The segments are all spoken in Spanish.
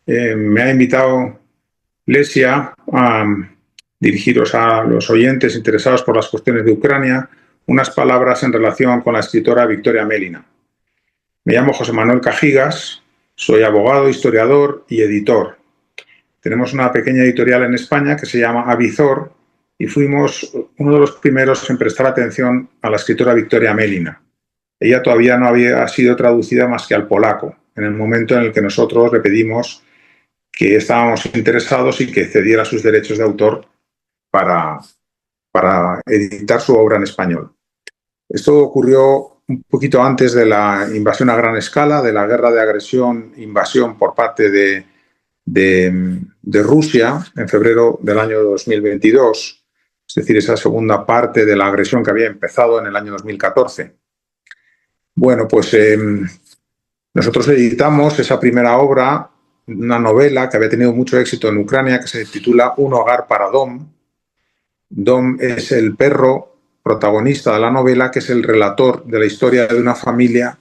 Me ha invitado Lesia a dirigiros a los oyentes interesados por las cuestiones de Ucrania unas palabras en relación con la escritora Victoria Amelina. Me llamo José Manuel Cajigas, soy abogado, historiador y editor. Tenemos una pequeña editorial en España que se llama Avizor y fuimos uno de los primeros en prestar atención a la escritora Victoria Amelina. Ella todavía no había sido traducida más que al polaco, en el momento en el que nosotros le pedimos que estábamos interesados y que cediera sus derechos de autor para editar su obra en español. Esto ocurrió un poquito antes de la invasión a gran escala, de la guerra de agresión-invasión por parte de Rusia en febrero del año 2022, es decir, esa segunda parte de la agresión que había empezado en el año 2014. Bueno, pues nosotros editamos esa primera obra, una novela que había tenido mucho éxito en Ucrania, que se titula Un hogar para Dom. Dom es el perro protagonista de la novela, que es el relator de la historia de una familia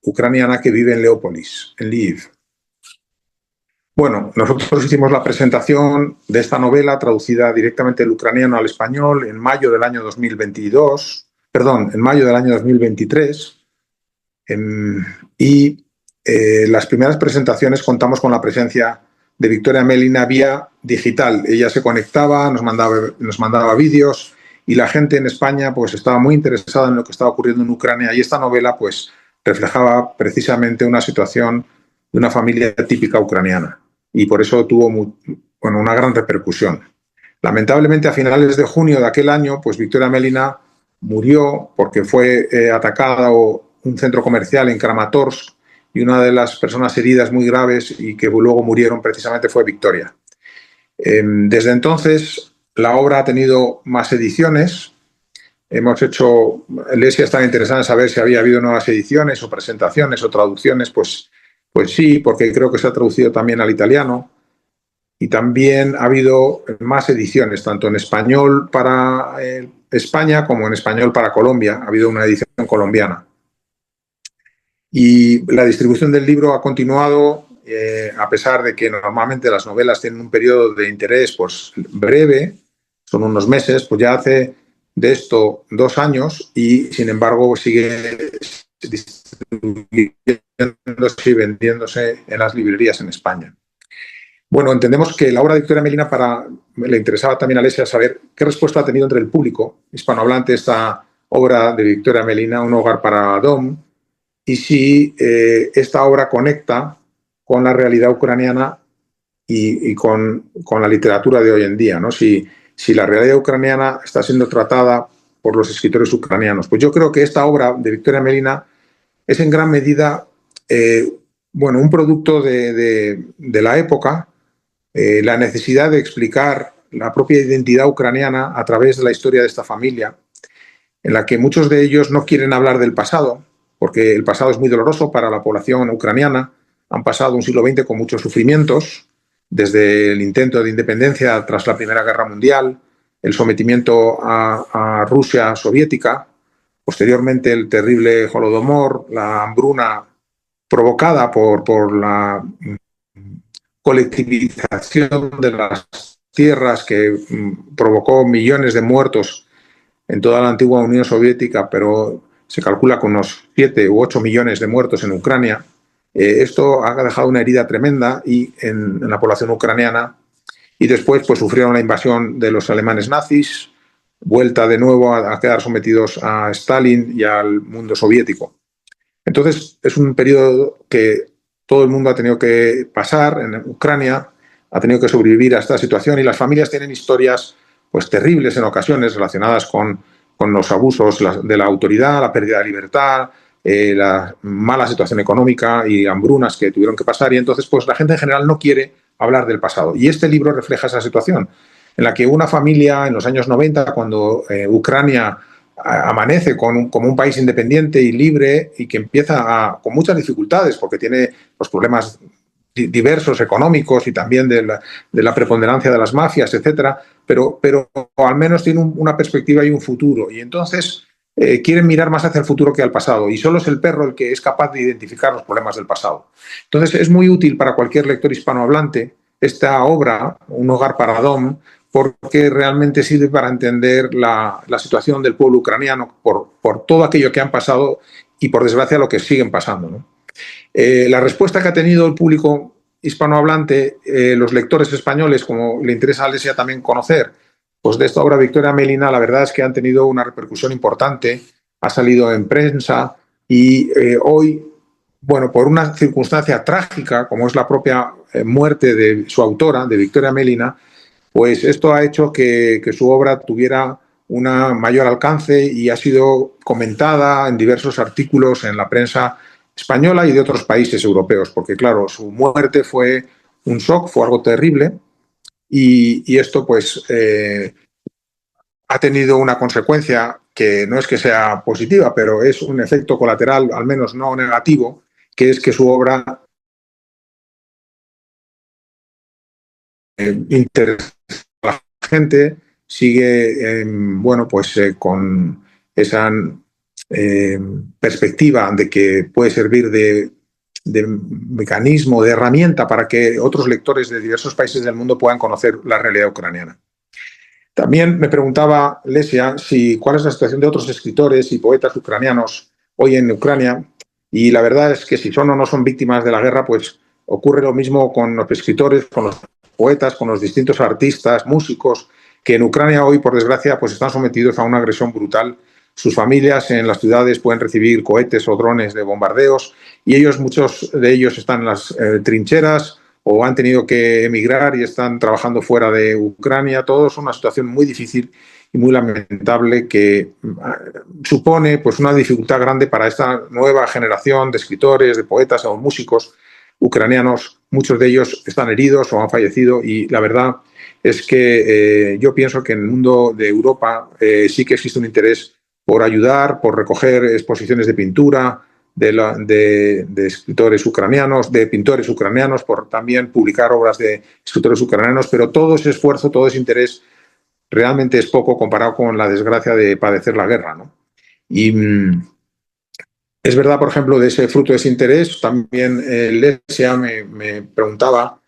ucraniana que vive en Leópolis, en Lviv. Bueno, nosotros hicimos la presentación de esta novela traducida directamente del ucraniano al español en mayo del año 2023. Las primeras presentaciones contamos con la presencia de Victoria Amelina vía digital. Ella se conectaba, nos mandaba vídeos y la gente en España pues estaba muy interesada en lo que estaba ocurriendo en Ucrania, y esta novela pues reflejaba precisamente una situación de una familia típica ucraniana y por eso tuvo una gran repercusión. Lamentablemente, a finales de junio de aquel año, pues Victoria Amelina murió porque fue atacado un centro comercial en Kramatorsk, y una de las personas heridas muy graves y que luego murieron precisamente fue Victoria. Desde entonces la obra ha tenido más ediciones. Lesia estaba interesada en saber si había habido nuevas ediciones o presentaciones o traducciones. Pues sí, porque creo que se ha traducido también al italiano. Y también ha habido más ediciones, tanto en español para España como en español para Colombia. Ha habido una edición colombiana. Y la distribución del libro ha continuado, a pesar de que normalmente las novelas tienen un periodo de interés pues breve, son unos meses, pues ya hace de esto 2 años y sin embargo sigue distribuyéndose y vendiéndose en las librerías en España. Bueno, entendemos que la obra de Victoria Amelina le interesaba también a Lesia saber qué respuesta ha tenido entre el público hispanohablante esta obra de Victoria Amelina, Un hogar para Dom, y si esta obra conecta con la realidad ucraniana y con la literatura de hoy en día, ¿no? Si la realidad ucraniana está siendo tratada por los escritores ucranianos. Pues yo creo que esta obra de Victoria Amelina es en gran medida un producto de la época, la necesidad de explicar la propia identidad ucraniana a través de la historia de esta familia, en la que muchos de ellos no quieren hablar del pasado, porque el pasado es muy doloroso para la población ucraniana. Han pasado un siglo XX con muchos sufrimientos, desde el intento de independencia tras la Primera Guerra Mundial, el sometimiento a Rusia soviética, posteriormente el terrible Holodomor, la hambruna provocada por la colectivización de las tierras que provocó millones de muertos en toda la antigua Unión Soviética, pero se calcula con unos 7 u 8 millones de muertos en Ucrania. Esto ha dejado una herida tremenda en la población ucraniana, y después pues sufrieron la invasión de los alemanes nazis, vuelta de nuevo a quedar sometidos a Stalin y al mundo soviético. Entonces es un periodo que todo el mundo ha tenido que pasar en Ucrania, ha tenido que sobrevivir a esta situación, y las familias tienen historias pues terribles en ocasiones relacionadas con los abusos de la autoridad, la pérdida de libertad, la mala situación económica y hambrunas que tuvieron que pasar, y entonces pues la gente en general no quiere hablar del pasado. Y este libro refleja esa situación en la que una familia en los años 90, cuando Ucrania amanece como un país independiente y libre, y que empieza con muchas dificultades porque tiene los problemas diversos económicos y también de la preponderancia de las mafias, etcétera, pero al menos tiene una perspectiva y un futuro. Y entonces quieren mirar más hacia el futuro que al pasado, y solo es el perro el que es capaz de identificar los problemas del pasado. Entonces es muy útil para cualquier lector hispanohablante esta obra, Un hogar para Dom, porque realmente sirve para entender la situación del pueblo ucraniano por todo aquello que han pasado y, por desgracia, lo que siguen pasando, ¿no? La respuesta que ha tenido el público hispanohablante, los lectores españoles, como le interesa a Alesia también conocer, pues de esta obra Victoria Melina, la verdad es que han tenido una repercusión importante, ha salido en prensa y hoy, bueno, por una circunstancia trágica, como es la propia muerte de su autora, de Victoria Melina, pues esto ha hecho que su obra tuviera un mayor alcance y ha sido comentada en diversos artículos en la prensa española y de otros países europeos, porque claro, su muerte fue un shock, fue algo terrible y esto pues ha tenido una consecuencia que no es que sea positiva, pero es un efecto colateral, al menos no negativo, que es que su obra interesa a la gente, sigue bueno, pues con esa perspectiva de que puede servir de mecanismo, de herramienta para que otros lectores de diversos países del mundo puedan conocer la realidad ucraniana. También me preguntaba Lesia cuál es la situación de otros escritores y poetas ucranianos hoy en Ucrania, y la verdad es que si son o no son víctimas de la guerra, pues ocurre lo mismo con los escritores, con los poetas, con los distintos artistas, músicos, que en Ucrania hoy, por desgracia, pues están sometidos a una agresión brutal. Sus familias en las ciudades pueden recibir cohetes o drones de bombardeos y ellos, muchos de ellos están en las trincheras o han tenido que emigrar y están trabajando fuera de Ucrania. Todo es una situación muy difícil y muy lamentable que supone pues una dificultad grande para esta nueva generación de escritores, de poetas o músicos ucranianos. Muchos de ellos están heridos o han fallecido y la verdad es que yo pienso que en el mundo de Europa sí que existe un interés por ayudar, por recoger exposiciones de pintura, de escritores ucranianos, de pintores ucranianos, por también publicar obras de escritores ucranianos, pero todo ese esfuerzo, todo ese interés realmente es poco comparado con la desgracia de padecer la guerra, ¿no? Y es verdad, por ejemplo, de ese fruto de ese interés, también Lesia me preguntaba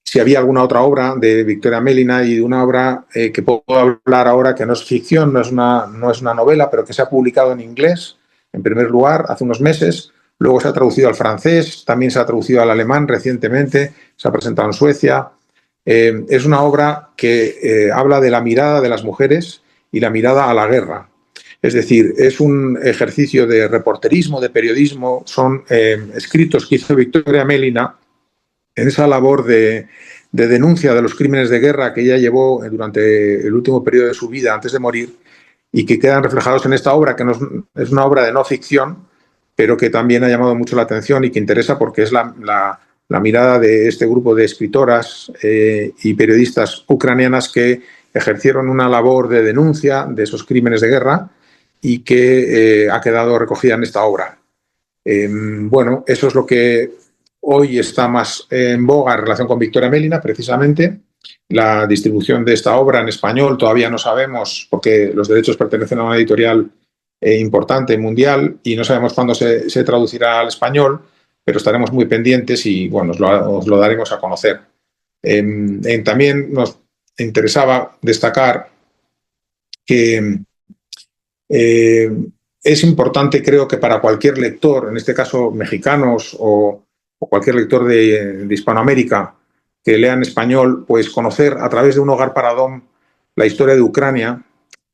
si había alguna otra obra de Victoria Melina y de una obra que puedo hablar ahora que no es ficción, no es una novela, pero que se ha publicado en inglés, en primer lugar, hace unos meses. Luego se ha traducido al francés, también se ha traducido al alemán recientemente, se ha presentado en Suecia. Es una obra que habla de la mirada de las mujeres y la mirada a la guerra. Es decir, es un ejercicio de reporterismo, de periodismo, son escritos que hizo Victoria Melina en esa labor de denuncia de los crímenes de guerra que ella llevó durante el último periodo de su vida antes de morir y que quedan reflejados en esta obra, que no es una obra de no ficción, pero que también ha llamado mucho la atención y que interesa porque es la mirada de este grupo de escritoras y periodistas ucranianas que ejercieron una labor de denuncia de esos crímenes de guerra y que ha quedado recogida en esta obra. Bueno, eso es lo que hoy está más en boga en relación con Victoria Melina, precisamente. La distribución de esta obra en español todavía no sabemos, porque los derechos pertenecen a una editorial importante, mundial, y no sabemos cuándo se traducirá al español, pero estaremos muy pendientes y bueno, os lo daremos a conocer. También nos interesaba destacar que es importante, creo que para cualquier lector, en este caso mexicanos o cualquier lector de Hispanoamérica que lea en español, pues conocer a través de Un hogar para Dom la historia de Ucrania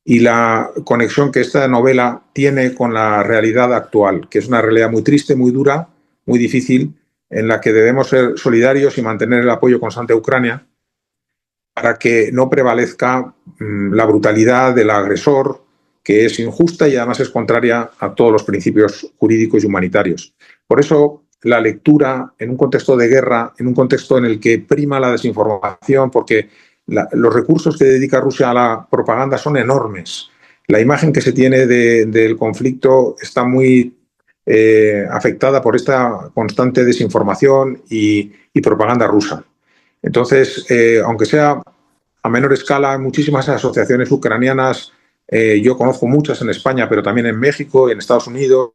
y la conexión que esta novela tiene con la realidad actual, que es una realidad muy triste, muy dura, muy difícil, en la que debemos ser solidarios y mantener el apoyo constante a Ucrania para que no prevalezca la brutalidad del agresor, que es injusta y además es contraria a todos los principios jurídicos y humanitarios. Por eso, la lectura en un contexto de guerra, en un contexto en el que prima la desinformación, porque los recursos que dedica Rusia a la propaganda son enormes. La imagen que se tiene del conflicto está muy afectada por esta constante desinformación y propaganda rusa. Entonces, aunque sea a menor escala, muchísimas asociaciones ucranianas Yo conozco muchas en España, pero también en México y en Estados Unidos,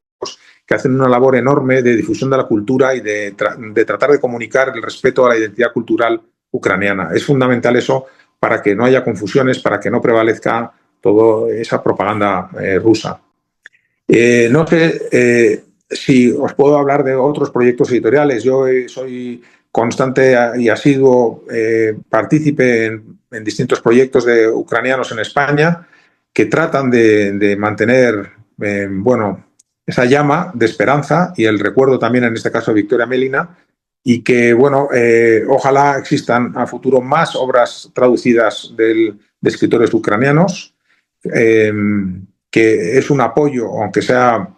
que hacen una labor enorme de difusión de la cultura y de tratar de comunicar el respeto a la identidad cultural ucraniana. Es fundamental eso para que no haya confusiones, para que no prevalezca toda esa propaganda rusa. No sé si os puedo hablar de otros proyectos editoriales. Yo soy constante y asiduo partícipe en distintos proyectos de ucranianos en España que tratan de mantener, bueno, esa llama de esperanza y el recuerdo también, en este caso, de Victoria Amelina, y que, bueno, ojalá existan a futuro más obras traducidas de escritores ucranianos, que es un apoyo, aunque sea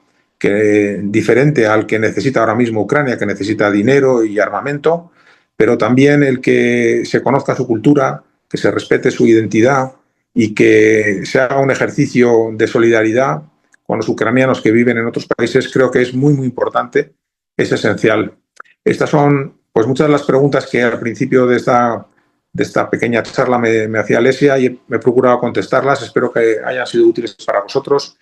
diferente al que necesita ahora mismo Ucrania, que necesita dinero y armamento, pero también el que se conozca su cultura, que se respete su identidad y que se haga un ejercicio de solidaridad con los ucranianos que viven en otros países, creo que es muy, muy importante, es esencial. Estas son pues muchas de las preguntas que al principio de esta pequeña charla me hacía Alesia y me he procurado contestarlas. Espero que hayan sido útiles para vosotros.